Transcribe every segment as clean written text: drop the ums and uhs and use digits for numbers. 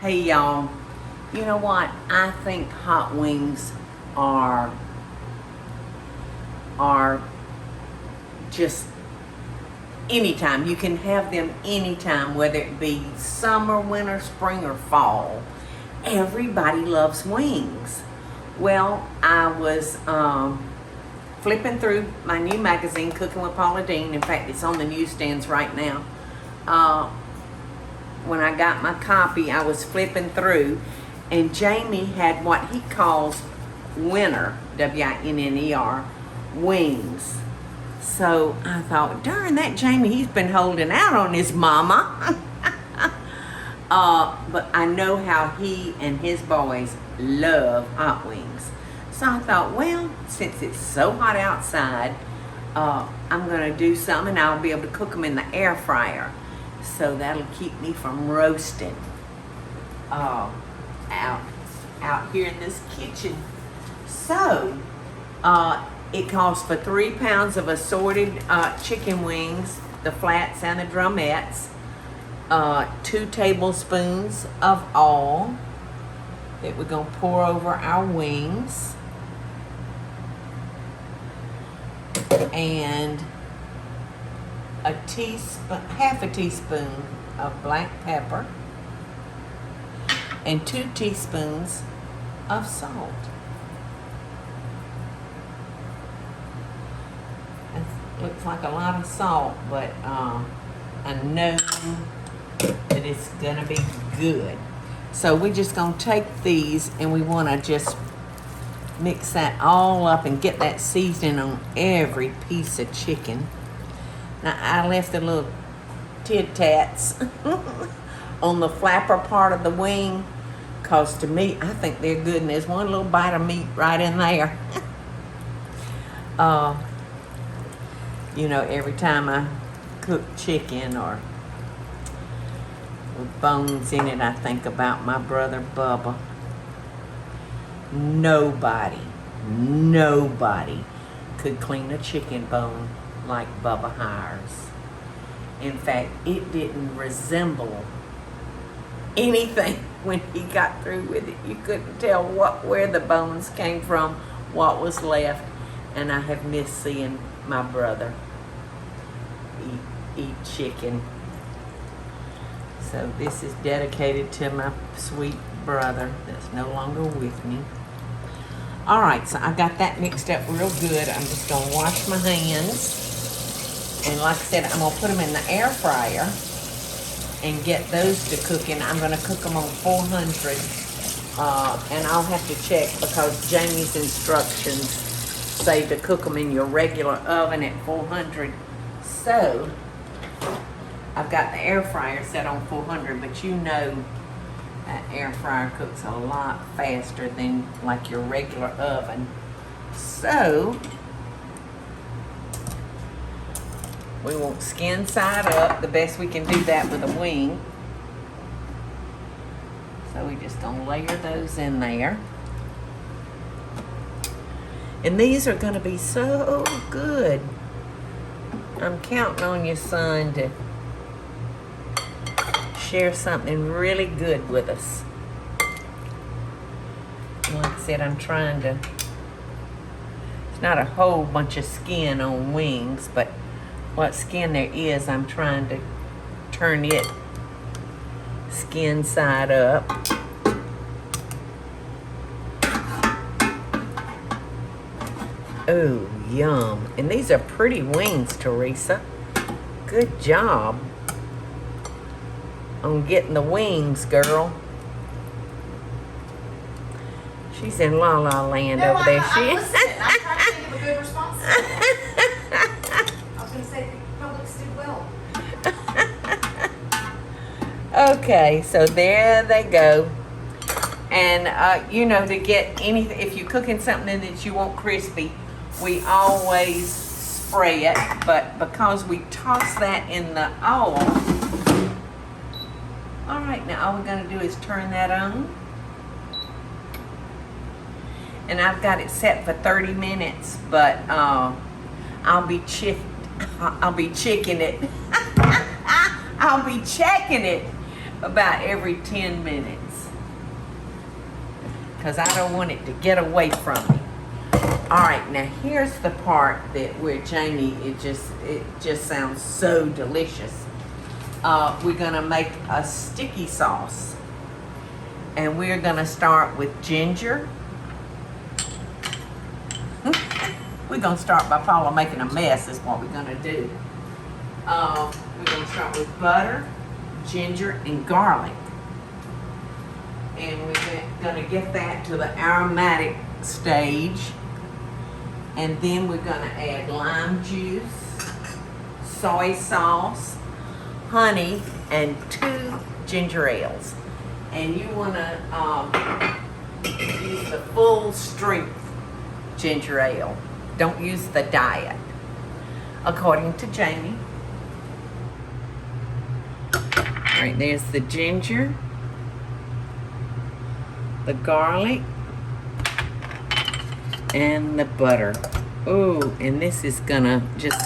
Hey y'all, you know what? I think hot wings are just anytime. You can have them anytime, whether it be summer, winter, spring, or fall. Everybody loves wings. Well, I was flipping through my new magazine, Cooking with Paula Deen. In fact, it's on the newsstands right now. When I got my copy, I was flipping through, and Jamie had what he calls winter, W-I-N-N-E-R, wings. So I thought, darn, that Jamie, he's been holding out on his mama. But I know how he and his boys love hot wings. So I thought, well, since it's so hot outside, I'm going to do some, and I'll be able to cook them in the air fryer. So that'll keep me from roasting out here in this kitchen. So it calls for 3 pounds of assorted chicken wings, the flats and the drumettes, 2 tablespoons of oil that we're going to pour over our wings, and half a teaspoon of black pepper, and 2 teaspoons of salt. It looks like a lot of salt, but I know that it's gonna be good. So we're just gonna take these, and we wanna just mix that all up and get that seasoning on every piece of chicken. Now, I left the little tit-tats on the flapper part of the wing, because to me, I think they're good, and there's one little bite of meat right in there. You know, every time I cook chicken or with bones in it, I think about my brother Bubba. Nobody could clean a chicken bone like Bubba Hires. In fact, it didn't resemble anything when he got through with it. You couldn't tell where the bones came from, what was left, and I have missed seeing my brother eat chicken. So this is dedicated to my sweet brother that's no longer with me. All right, so I got that mixed up real good. I'm just gonna wash my hands. And like I said, I'm gonna put them in the air fryer and get those to cooking. I'm gonna cook them on 400, and I'll have to check, because Jamie's instructions say to cook them in your regular oven at 400. So I've got the air fryer set on 400, but you know that air fryer cooks a lot faster than like your regular oven. So we want skin side up. The best we can do that with a wing. So we're just gonna layer those in there. And these are gonna be so good. I'm counting on you, son, to share something really good with us. And like I said, I'm trying to, it's not a whole bunch of skin on wings, but what skin there is, I'm trying to turn it skin side up. Oh, yum. And these are pretty wings, Teresa. Good job on getting the wings, girl. She's in La La Land No, over there. I'm listening. I'm trying to think of a good response to that. I was going to say, the Publix did well. Okay, so there they go. And you know, to get anything, if you're cooking something that you want crispy, we always spray it, but because we toss that in the oil. All right, now all we're gonna do is turn that on. And I've got it set for 30 minutes, but I'll be checking it. I'll be checking it about every 10 minutes. Because I don't want it to get away from me. Alright, now here's the part that where Jamie, it just sounds so delicious. We're going to make a sticky sauce. And we're going to start with ginger. We're going to start by Paula making a mess is what we're going to do. We're going to start with butter, ginger, and garlic. And we're going to get that to the aromatic stage. And then we're going to add lime juice, soy sauce, honey, and 2 ginger ales. And you want to use the full strength ginger ale. Don't use the diet, according to Jamie. All right, there's the ginger, the garlic, and the butter. Oh, and this is gonna just,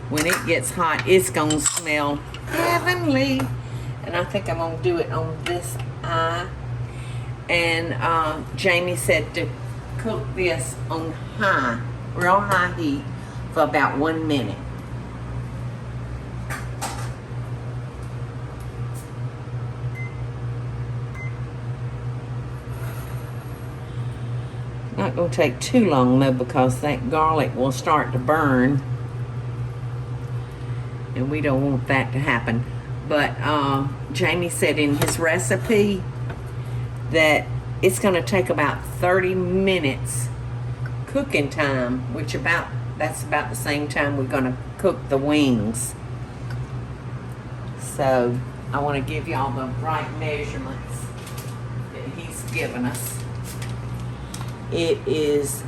when it gets hot, it's gonna smell heavenly. And I think I'm gonna do it on this eye. And Jamie said to cook this on high, real high heat for about 1 minute. Not gonna take too long though, because that garlic will start to burn, and we don't want that to happen. But Jamie said in his recipe that it's gonna take about 30 minutes cooking time, which that's about the same time we're gonna cook the wings. So I want to give y'all the right measurements that he's given us. It is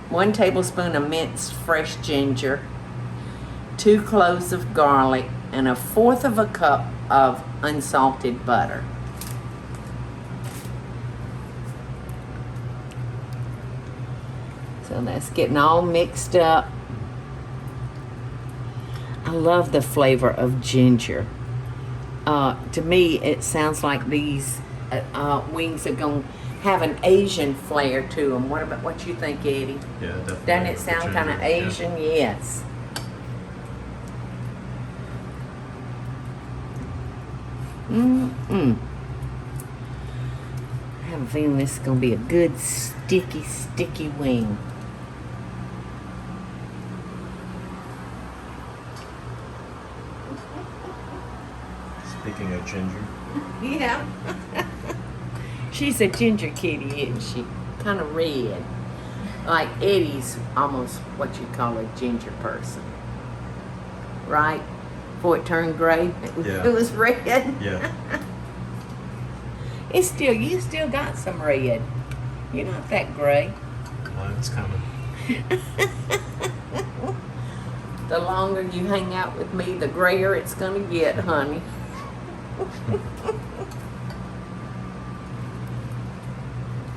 1 tablespoon of minced fresh ginger, 2 cloves of garlic, and 1/4 cup of unsalted butter. So that's getting all mixed up. I love the flavor of ginger. To me, it sounds like these wings are going to have an Asian flair to them. What you think, Eddie? Yeah, definitely. Doesn't it sound kind of Asian? Yeah. Yes. I have a feeling this is going to be a good sticky wing. Speaking of ginger. Yeah. She's a ginger kitty, isn't she? Kind of red. Like Eddie's almost what you call a ginger person. Right? Before it turned gray, it was red. Yeah. You still got some red. You're not that gray. Mine's coming. The longer you hang out with me, the grayer it's gonna get, honey.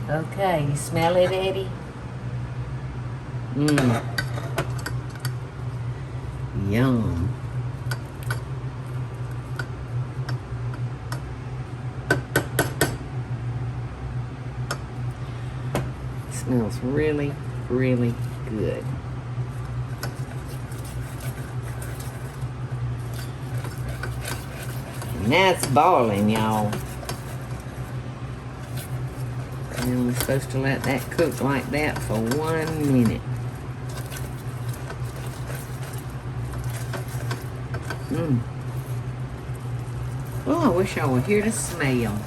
Okay, you smell it, Eddie? Yum. It smells really, really good. And that's boiling, y'all. And we're supposed to let that cook like that for 1 minute. Oh, I wish I were here to smell.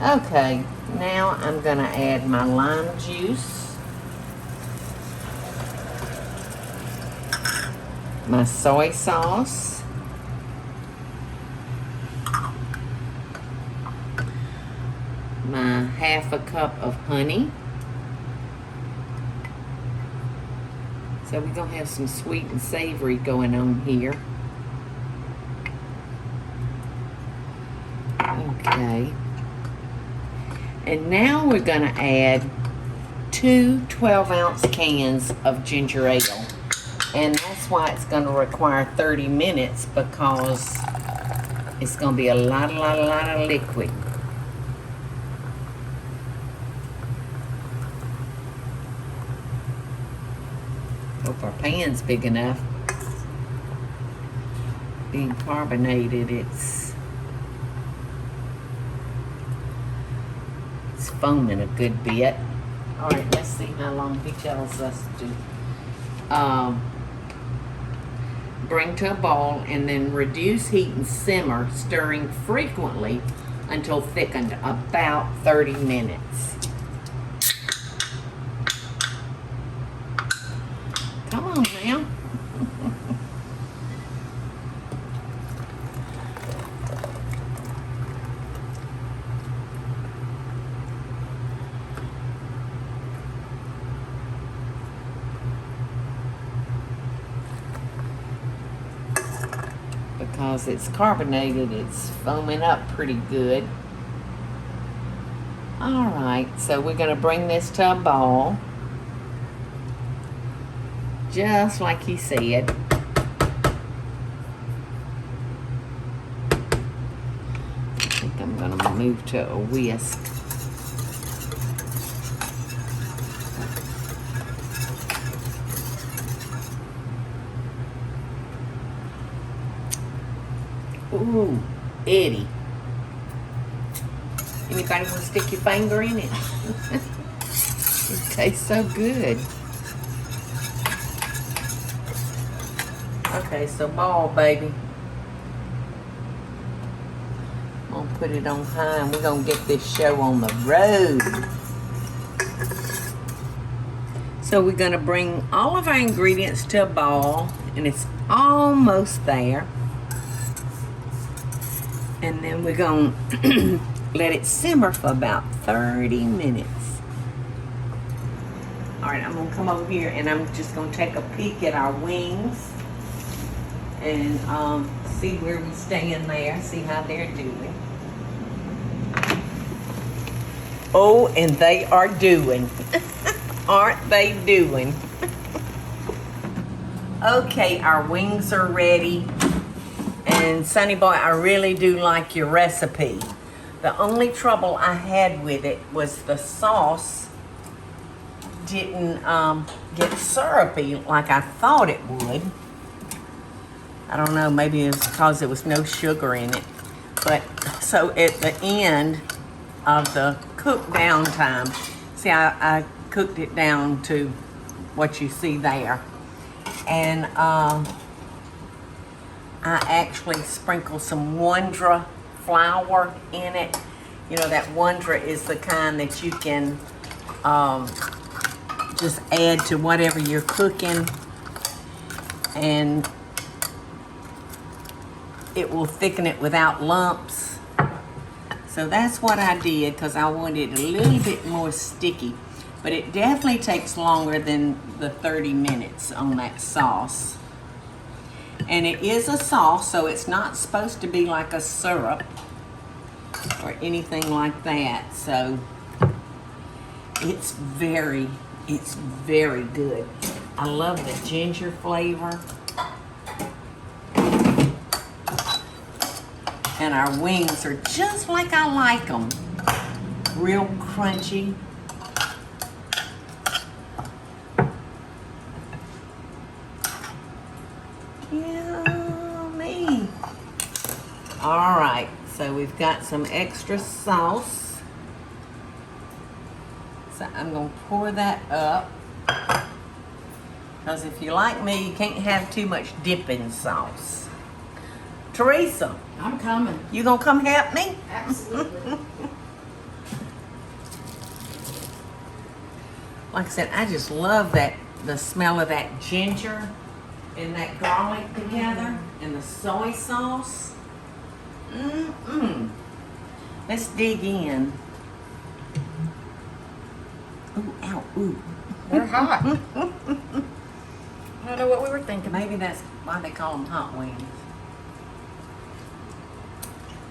Okay, now I'm gonna add my lime juice, my soy sauce, my 1/2 cup of honey. So we're gonna have some sweet and savory going on here. Okay. And now we're gonna add 2 12-ounce cans of ginger ale. And that's that's why it's going to require 30 minutes, because it's going to be a lot of liquid. Hope our pan's big enough. Being carbonated, it's foaming a good bit. All right, let's see how long he tells us to bring to a boil, and then reduce heat and simmer, stirring frequently until thickened, about 30 minutes. Come on now. Because it's carbonated, it's foaming up pretty good. Alright, so we're going to bring this to a boil. Just like he said. I think I'm going to move to a whisk. Ooh, Eddie. Anybody want to stick your finger in it? It tastes so good. Okay, so ball, baby. I'm going to put it on high, and we're going to get this show on the road. So we're going to bring all of our ingredients to a ball, and it's almost there. And then we're going to let it simmer for about 30 minutes. All right, I'm going to come over here, and I'm just going to take a peek at our wings and see where we stand there, see how they're doing. Oh, and they are doing. Aren't they doing? Okay, our wings are ready. And Sonny Boy, I really do like your recipe. The only trouble I had with it was the sauce didn't get syrupy like I thought it would. I don't know, maybe it's because there was no sugar in it. But so at the end of the cook down time, see, I cooked it down to what you see there. And I actually sprinkle some Wondra flour in it. You know, that Wondra is the kind that you can just add to whatever you're cooking, and it will thicken it without lumps. So that's what I did, because I wanted it a little bit more sticky. But it definitely takes longer than the 30 minutes on that sauce. And it is a sauce, so it's not supposed to be like a syrup or anything like that. So it's very good. I love the ginger flavor. And our wings are just like I like them. Real crunchy. Yummy. All right, so we've got some extra sauce. So I'm gonna pour that up. Because if you like me, you can't have too much dipping sauce. Teresa. I'm coming. You gonna come help me? Absolutely. Like I said, I just love the smell of that ginger and that garlic together and the soy sauce. Let's dig in. Ooh, ow, ooh. They're hot. I don't know what we were thinking. Maybe that's why they call them hot wings.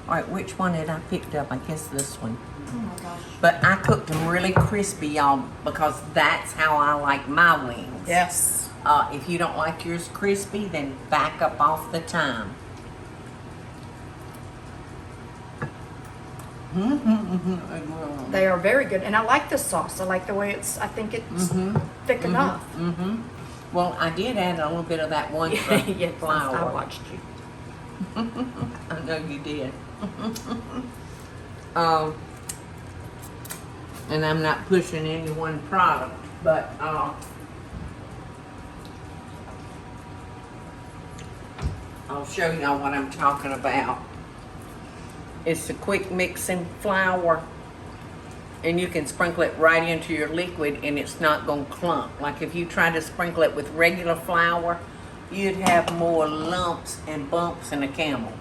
All right, which one did I pick up? I guess this one. Oh my gosh. But I cooked them really crispy, y'all, because that's how I like my wings. Yes. If you don't like yours crispy, then back up off the thyme. They are very good, and I like the sauce. I like the way it's. I think it's thick enough. Well, I did add a little bit of that one Yes, flour. I watched you. I know you did. And I'm not pushing any one product, but I'll show y'all what I'm talking about. It's a quick mixing flour, and you can sprinkle it right into your liquid and it's not gonna clump. Like if you try to sprinkle it with regular flour, you'd have more lumps and bumps in a camel.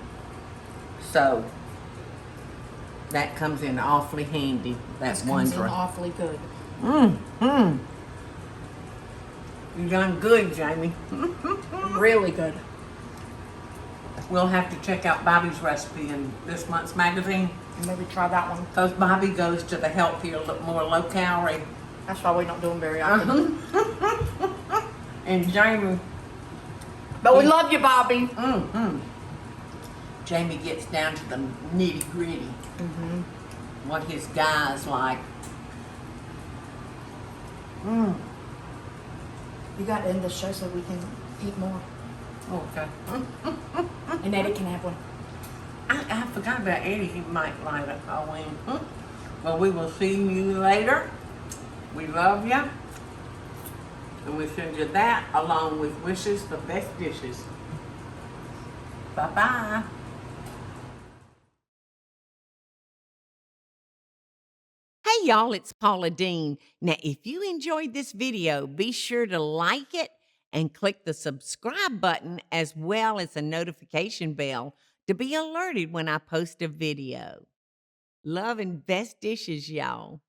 So that comes in awfully handy. That's This comes in wondering. awfully good. You done good, Jamie. Really good. We'll have to check out Bobby's recipe in this month's magazine, Maybe try that one. because Bobby goes to the healthier, more low calorie. That's why we don't do them very often. And Jamie, But we love you, Bobby. Jamie gets down to the nitty gritty. What his guys like. You got to end the show so we can eat more. Okay. And Eddie can have one. I forgot about Eddie. He might like it. Halloween. Well, we will see you later. We love you. And we send you that along with wishes for best dishes. Bye-bye. Hey y'all, it's Paula Deen. Now, if you enjoyed this video, be sure to like it and click the subscribe button as well as the notification bell to be alerted when I post a video. Love and best dishes, y'all.